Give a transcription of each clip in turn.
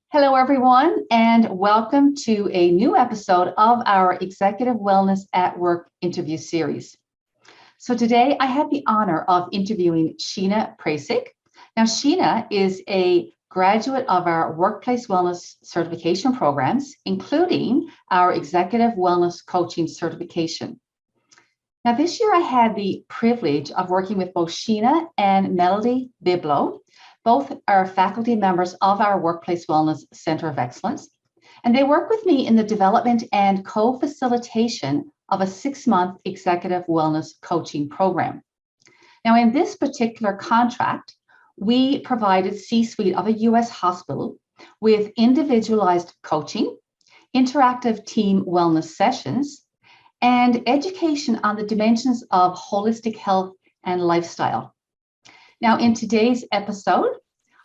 Hello, everyone, and welcome to a new episode of our Executive Wellness at Work interview series. So today I have the honor of interviewing Sheena Pracyk. Now, Sheena is a graduate of our Workplace Wellness certification programs, including our Executive Wellness Coaching certification. Now, this year I had the privilege of working with both Sheena and Melody Biblo. Both are faculty members of our Workplace Wellness Center of Excellence, and they work with me in the development and co-facilitation of a 6-month executive wellness coaching program. Now, in this particular contract, we provided C-suite of a U.S. hospital with individualized coaching, interactive team wellness sessions, and education on the dimensions of holistic health and lifestyle. Now, in today's episode,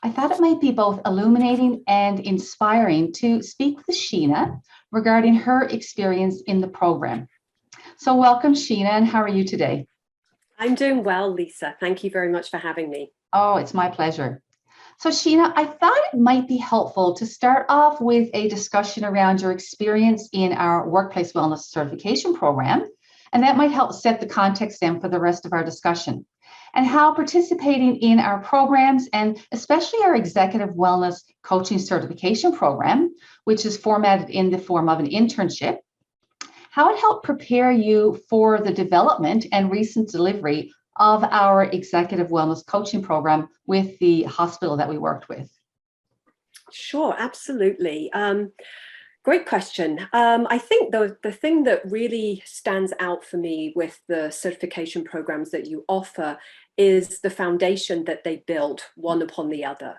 I thought it might be both illuminating and inspiring to speak with Sheena regarding her experience in the program. So welcome, Sheena, and how are you today? I'm doing well, Lisa. Thank you very much for having me. Oh, it's my pleasure. So Sheena, I thought it might be helpful to start off with a discussion around your experience in our Workplace Wellness certification program, and that might help set the context then for the rest of our discussion, and how participating in our programs, and especially our Executive Wellness Coaching Certification Program, which is formatted in the form of an internship, how it helped prepare you for the development and recent delivery of our Executive Wellness Coaching Program with the hospital that we worked with. Sure, absolutely. Great question. I think the thing that really stands out for me with the certification programs that you offer is the foundation that they build one upon the other.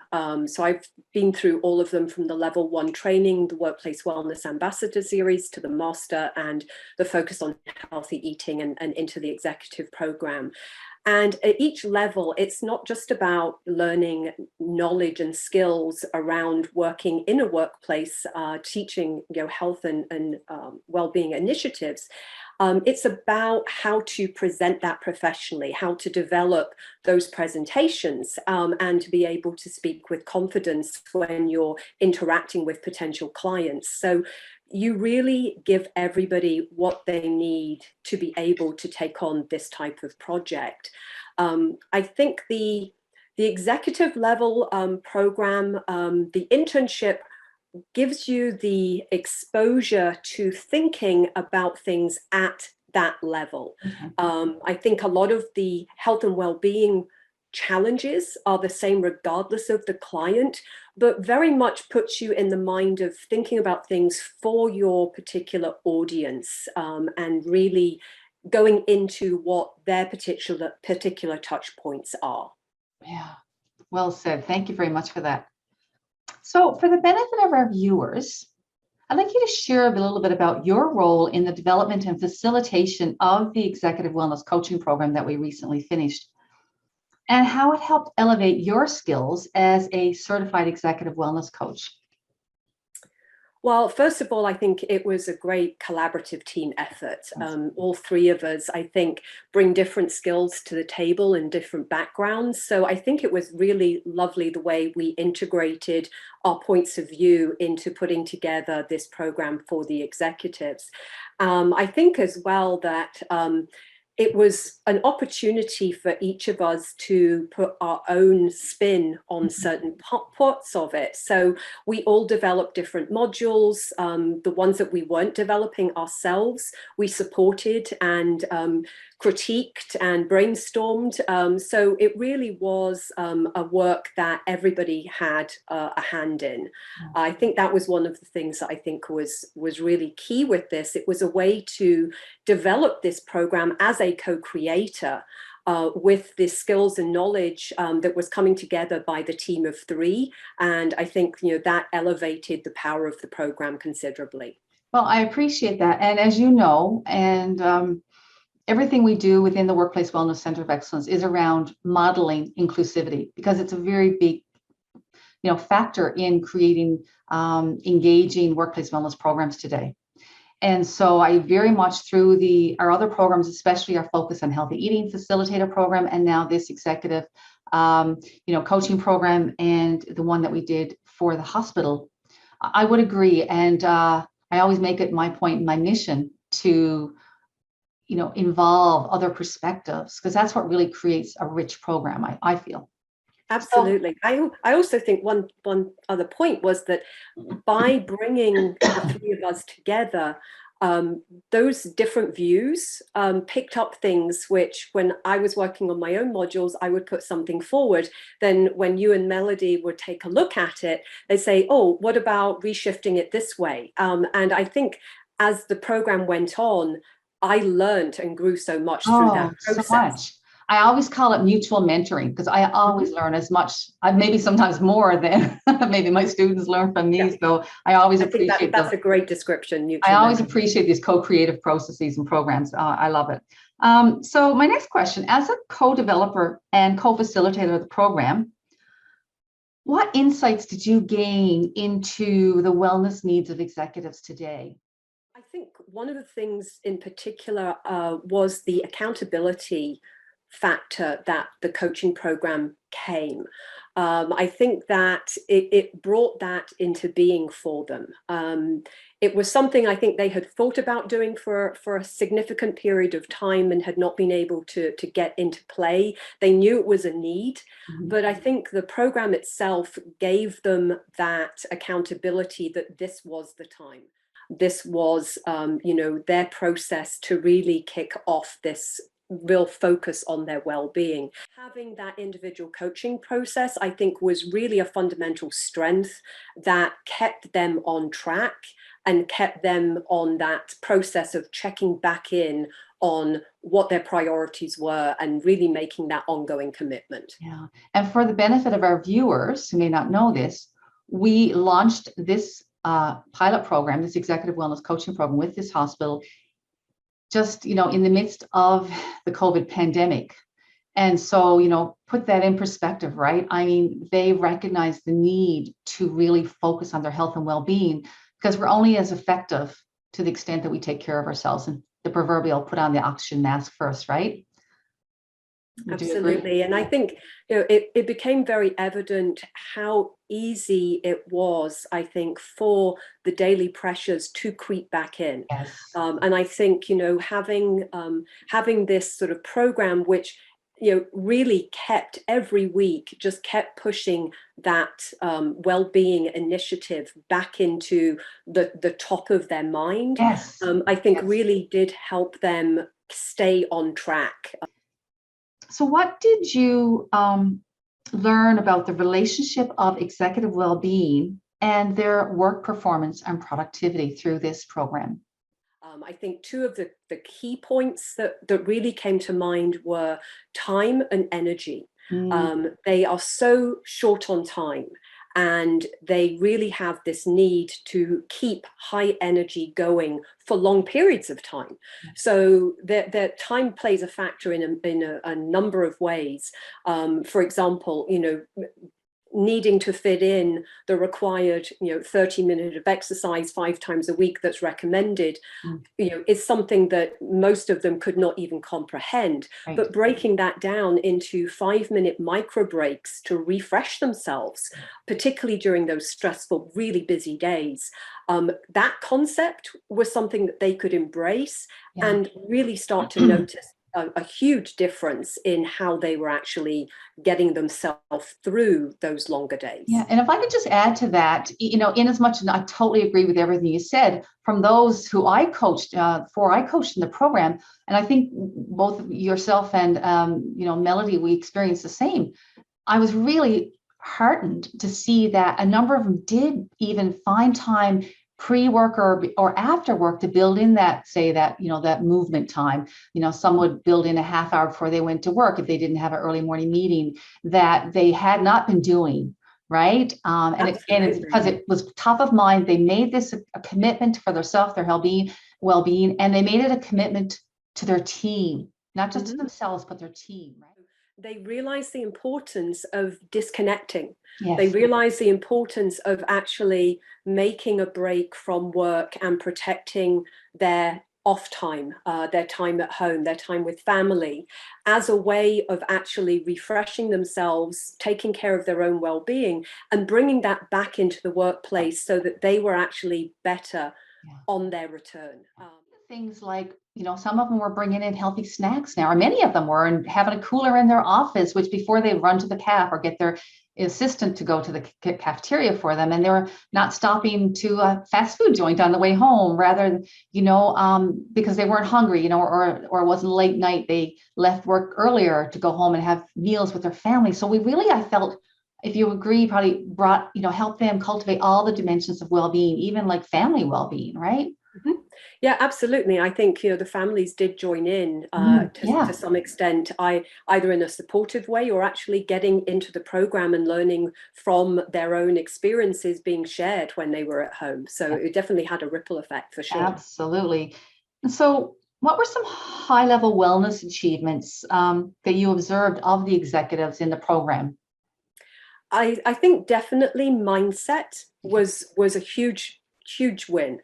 So I've been through all of them, from the level 1 training, the Workplace Wellness Ambassador Series, to the master and the focus on healthy eating, and into the executive program. And at each level, it's not just about learning knowledge and skills around working in a workplace, teaching health and well-being initiatives. It's about how to present that professionally, how to develop those presentations, and to be able to speak with confidence when you're interacting with potential clients. So you really give everybody what they need to be able to take on this type of project. I think the executive level program, the internship, gives you the exposure to thinking about things at that level. I think a lot of the health and well-being challenges are the same regardless of the client, but very much puts you in the mind of thinking about things for your particular audience, and really going into what their particular touch points are. Yeah, well said. Thank you very much for that. So for the benefit of our viewers, I'd like you to share a little bit about your role in the development and facilitation of the Executive Wellness Coaching Program that we recently finished, and how it helped elevate your skills as a certified executive wellness coach. Well, first of all, I think it was a great collaborative team effort. All three of us, I think, bring different skills to the table and different backgrounds. So I think it was really lovely the way we integrated our points of view into putting together this program for the executives. I think as well that it was an opportunity for each of us to put our own spin on certain parts of it. So we all developed different modules. The ones that we weren't developing ourselves, we supported and critiqued and brainstormed. So it really was a work that everybody had a hand in. I think that was one of the things that I think was really key with this. It was a way to develop this program as a co-creator with the skills and knowledge that was coming together by the team of 3. And I think that elevated the power of the program considerably. Well, I appreciate that. And as you know, and everything we do within the Workplace Wellness Center of Excellence is around modeling inclusivity, because it's a very big factor in creating engaging workplace wellness programs today. And so I very much, through our other programs, especially our focus on healthy eating facilitator program, and now this executive coaching program, and the one that we did for the hospital, I would agree. And I always make it my point, my mission to, involve other perspectives, because that's what really creates a rich program, I feel. So, Absolutely. I also think one other point was that by bringing the three of us together, those different views picked up things which, when I was working on my own modules, I would put something forward. Then when you and Melody would take a look at it, they say, oh, what about reshifting it this way? And I think as the program went on, I learned and grew so much through that so process. much. I always call it mutual mentoring, because I always learn as much, maybe sometimes more than maybe my students learn from me. Yeah. So I always I think appreciate that's a great description. I always Mentoring. appreciate these co-creative processes and programs. I love it. So my next question, as a co-developer and co-facilitator of the program, what insights did you gain into the wellness needs of executives today? I think one of the things in particular was the accountability factor that the coaching program came. I think that it brought that into being for them. It was something I think they had thought about doing for a significant period of time and had not been able to get into play. They knew it was a need, but I think the program itself gave them that accountability that this was the time. This was, their process to really kick off this real focus on their well-being. Having that individual coaching process, I think, was really a fundamental strength that kept them on track and kept them on that process of checking back in on what their priorities were and really making that ongoing commitment. Yeah. And for the benefit of our viewers who may not know this, we launched this pilot program, this executive wellness coaching program with this hospital, just, in the midst of the COVID pandemic. And so, put that in perspective, right? I mean, they recognize the need to really focus on their health and well-being, because we're only as effective to the extent that we take care of ourselves, and the proverbial put on the oxygen mask first, right? Absolutely. And I think it became very evident how easy it was, I think, for the daily pressures to creep back in. Yes. And I think, having this sort of program, which really kept every week, just kept pushing that well-being initiative back into the top of their mind, Yes. I think Yes. really did help them stay on track. So what did you learn about the relationship of executive well-being and their work performance and productivity through this program? I think two of the key points that really came to mind were time and energy. They are so short on time, and they really have this need to keep high energy going for long periods of time. So their time plays a factor in a number of ways. For example, needing to fit in the required 30 minutes of exercise 5 times a week that's recommended is something that most of them could not even comprehend. Right. But breaking that down into 5-minute micro breaks to refresh themselves, particularly during those stressful, really busy days, that concept was something that they could embrace and really start to notice a huge difference in how they were actually getting themselves through those longer days. Yeah, and if I could just add to that, in as much as I totally agree with everything you said, from those who I coached, before I coached in the program, and I think both yourself and Melody, we experienced the same. I was really heartened to see that a number of them did even find time pre-work or after work to build in that, say that, that movement time. Some would build in a half hour before they went to work if they didn't have an early morning meeting that they had not been doing, right? And it's because it was top of mind. They made this a commitment for themselves, their well-being, and they made it a commitment to their team, not just to themselves, but their team, right? They realize the importance of disconnecting. Yes. They realize the importance of actually making a break from work and protecting their off time, their time at home, their time with family, as a way of actually refreshing themselves, taking care of their own well-being, and bringing that back into the workplace so that they were actually better on their return. Things like, some of them were bringing in healthy snacks now, or many of them were, and having a cooler in their office, which before they run to the caf or get their assistant to go to the cafeteria for them, and they were not stopping to a fast food joint on the way home, rather, because they weren't hungry, or it wasn't late night. They left work earlier to go home and have meals with their family. So we really, I felt, if you agree, probably brought, helped them cultivate all the dimensions of well-being, even like family well-being, right? Mm-hmm. Yeah, absolutely. I think the families did join in to some extent, either in a supportive way or actually getting into the program and learning from their own experiences being shared when they were at home. So it definitely had a ripple effect for sure. Absolutely. And so, what were some high-level wellness achievements that you observed of the executives in the program? I think definitely mindset was a huge win.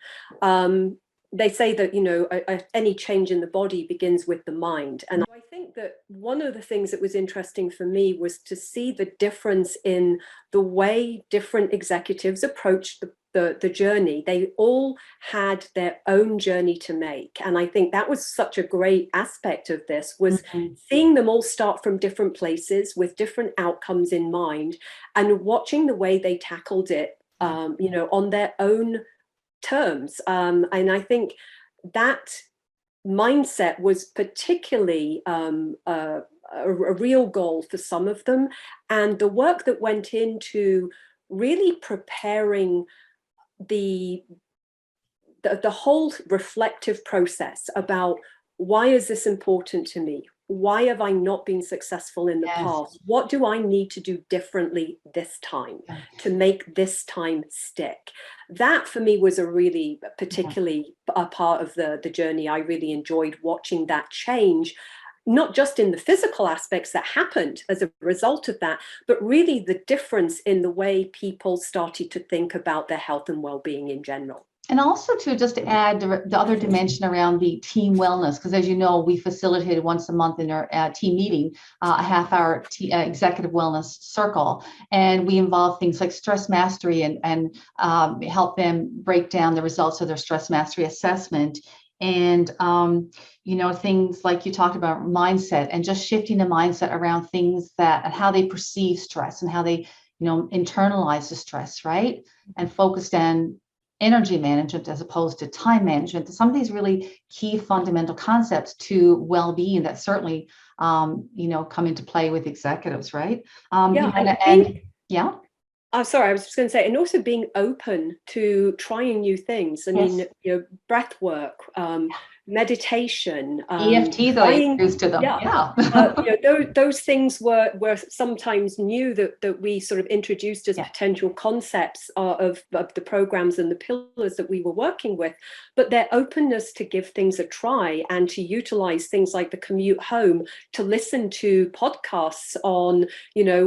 They say that any change in the body begins with the mind, and I think that one of the things that was interesting for me was to see the difference in the way different executives approached the journey. They all had their own journey to make, and I think that was such a great aspect of this, was seeing them all start from different places with different outcomes in mind, and watching the way they tackled it on their own terms. And I think that mindset was particularly a real goal for some of them, and the work that went into really preparing the whole reflective process about, why is this important to me? Why have I not been successful in the past? What do I need to do differently this time to make this time stick? That for me was a really particularly a part of the journey. I really enjoyed watching that change, not just in the physical aspects that happened as a result of that, but really the difference in the way people started to think about their health and well-being in general. And also, to just to add the other dimension around the team wellness, because as you know, we facilitated once a month in our team meeting, a half-hour executive wellness circle, and we involve things like stress mastery and help them break down the results of their stress mastery assessment. And things like you talked about, mindset, and just shifting the mindset around things and how they perceive stress and how they internalize the stress, right? And focused on energy management as opposed to time management. Some of these really key fundamental concepts to well-being that certainly come into play with executives, right? Sorry, I was just going to say, and also being open to trying new things. I mean, breath work, meditation, EFT that I introduced to them. Those things were sometimes new that we sort of introduced as potential concepts of the programs and the pillars that we were working with. But their openness to give things a try and to utilize things like the commute home to listen to podcasts on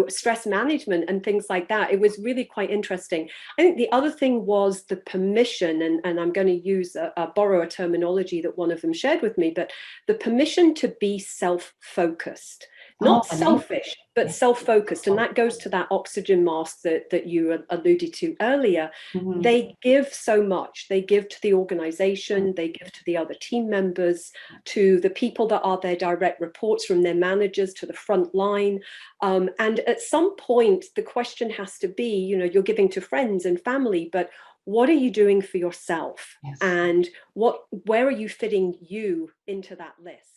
stress management and things like that. It was really quite interesting. I think the other thing was the permission, and I'm going to use borrow a terminology that one of them shared with me, but the permission to be self-focused, not selfish, but self-focused. And that goes to that oxygen mask that you alluded to earlier. They give so much. They give to the organization, they give to the other team members, to the people that are their direct reports, from their managers to the front line. And at some point, the question has to be, you're giving to friends and family, but what are you doing for yourself? And where are you fitting you into that list?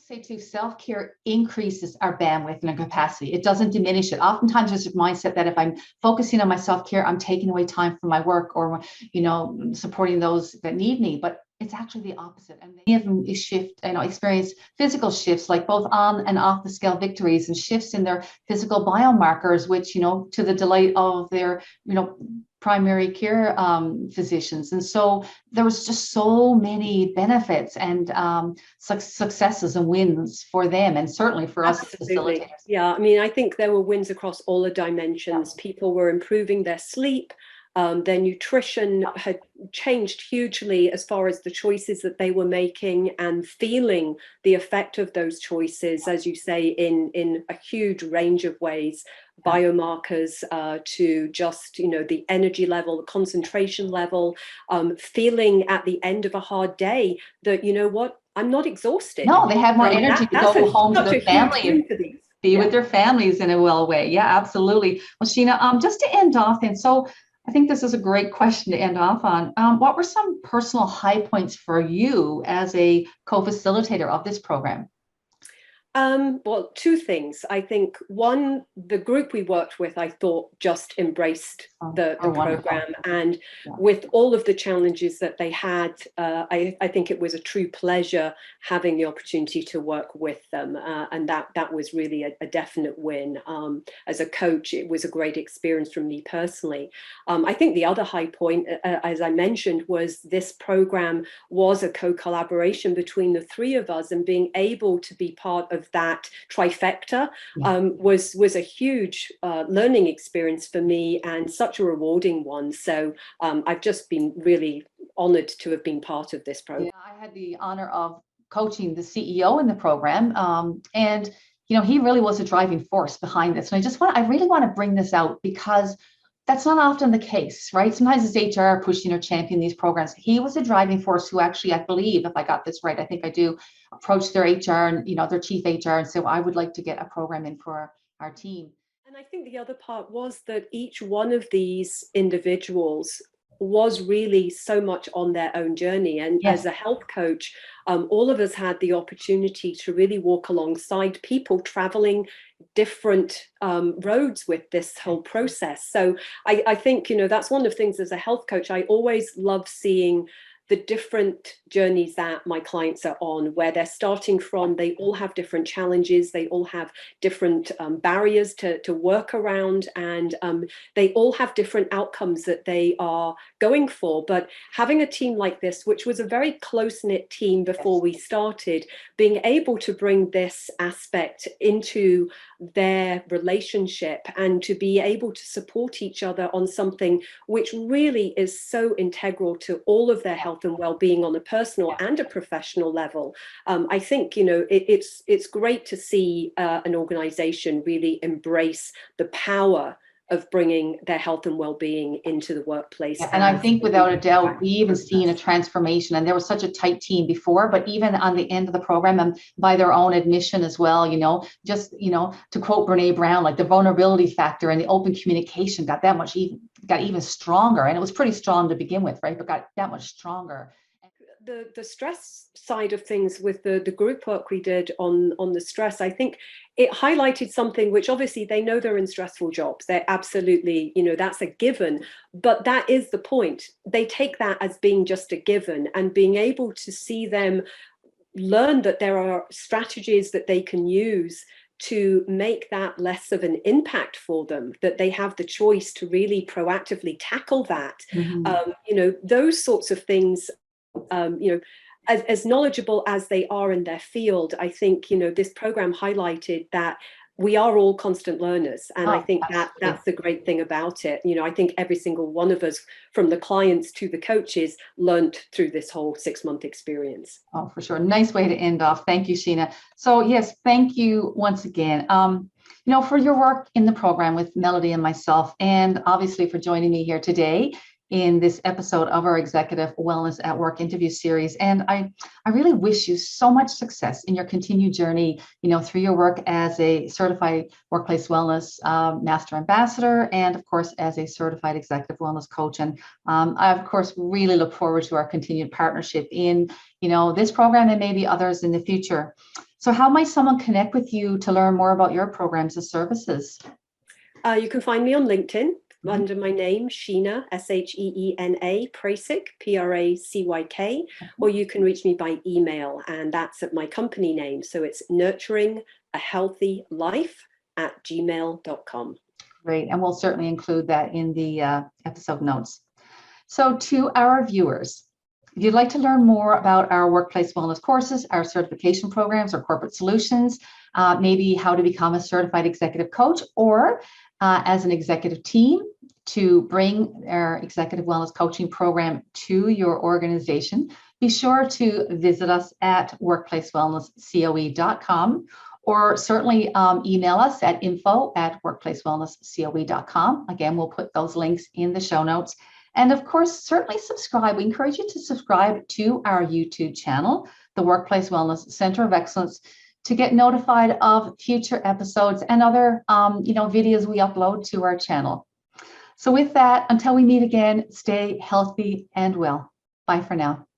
Say too, self-care increases our bandwidth and our capacity. It doesn't diminish it. Oftentimes there's a mindset that if I'm focusing on my self-care, I'm taking away time from my work or, supporting those that need me. But it's actually the opposite. And many of them experience physical shifts, like both on and off the scale victories, and shifts in their physical biomarkers, which, to the delight of their, primary care physicians. And so there was just so many benefits and successes and wins for them, and certainly for us as facilitators. Yeah, I mean, I think there were wins across all the dimensions. People were improving their sleep, Their nutrition had changed hugely as far as the choices that they were making, and feeling the effect of those choices, as you say, in a huge range of ways, biomarkers to just, the energy level, the concentration level, feeling at the end of a hard day that, what, I'm not exhausted. No, they have more energy to go home to their family and be with their families in a well way. Yeah, absolutely. Well, Sheena, just to end off, and so I think this is a great question to end off on. What were some personal high points for you as a co-facilitator of this program? Well, two things. I think one, the group we worked with, I thought just embraced the program, and with all of the challenges that they had, I think it was a true pleasure having the opportunity to work with them, and that was really a definite win. As a coach, it was a great experience for me personally. I think the other high point, as I mentioned, was this program was a co-collaboration between the three of us, and being able to be part of that trifecta was a huge learning experience for me, and such a rewarding one. So I've just been really honored to have been part of this program. I had the honor of coaching the CEO in the program, and he really was a driving force behind this. And I really want to bring this out, because that's not often the case, right? Sometimes it's HR pushing or championing these programs. He was a driving force who actually, I believe, if I got this right, I think I do, approach their HR and their chief HR and say, well, I would like to get a program in for our team. And I think the other part was that each one of these individuals was really so much on their own journey. And as a health coach, all of us had the opportunity to really walk alongside people traveling different roads with this whole process. So I think, that's one of the things as a health coach, I always love seeing the different journeys that my clients are on, where they're starting from. They all have different challenges. They all have different barriers to work around, and they all have different outcomes that they are going for. But having a team like this, which was a very close-knit team before we started, being able to bring this aspect into their relationship and to be able to support each other on something which really is so integral to all of their health and well-being on a personal and a professional level. I think it's great to see an organization really embrace the power of bringing their health and well-being into the workplace. And I think without a doubt, we even seen a transformation, and there was such a tight team before, but even on the end of the program, and by their own admission as well, to quote Brene Brown, like the vulnerability factor and the open communication got even stronger. And it was pretty strong to begin with, right? But got that much stronger. The stress side of things with the group work we did on the stress, I think it highlighted something which obviously they know they're in stressful jobs. They're absolutely, that's a given, but that is the point. They take that as being just a given, and being able to see them learn that there are strategies that they can use to make that less of an impact for them, that they have the choice to really proactively tackle that. Those sorts of things, as knowledgeable as they are in their field, I think, this program highlighted that we are all constant learners. And I think that's the great thing about it. I think every single one of us, from the clients to the coaches, learned through this whole 6-month experience. Oh, for sure. Nice way to end off. Thank you, Sheena. So yes, thank you once again. For your work in the program with Melody and myself, and obviously for joining me here today in this episode of our Executive Wellness at Work interview series. And I really wish you so much success in your continued journey, through your work as a certified workplace wellness master ambassador, and of course, as a certified executive wellness coach. And I, of course, really look forward to our continued partnership in, this program and maybe others in the future. So how might someone connect with you to learn more about your programs and services? You can find me on LinkedIn. Under my name, Sheena, Sheena Pracyk, Pracyk, or you can reach me by email, and that's at my company name. So it's nurturingahealthylife@gmail.com. Great, and we'll certainly include that in the episode notes. So to our viewers, if you'd like to learn more about our workplace wellness courses, our certification programs, or corporate solutions, maybe how to become a certified executive coach, or as an executive team to bring our executive wellness coaching program to your organization, be sure to visit us at workplacewellnesscoe.com, or certainly email us at info@workplacewellnesscoe.com. Again, we'll put those links in the show notes. And of course, certainly subscribe. We encourage you to subscribe to our YouTube channel, the Workplace Wellness Center of Excellence, to get notified of future episodes and other videos we upload to our channel. So with that, until we meet again, stay healthy and well. Bye for now.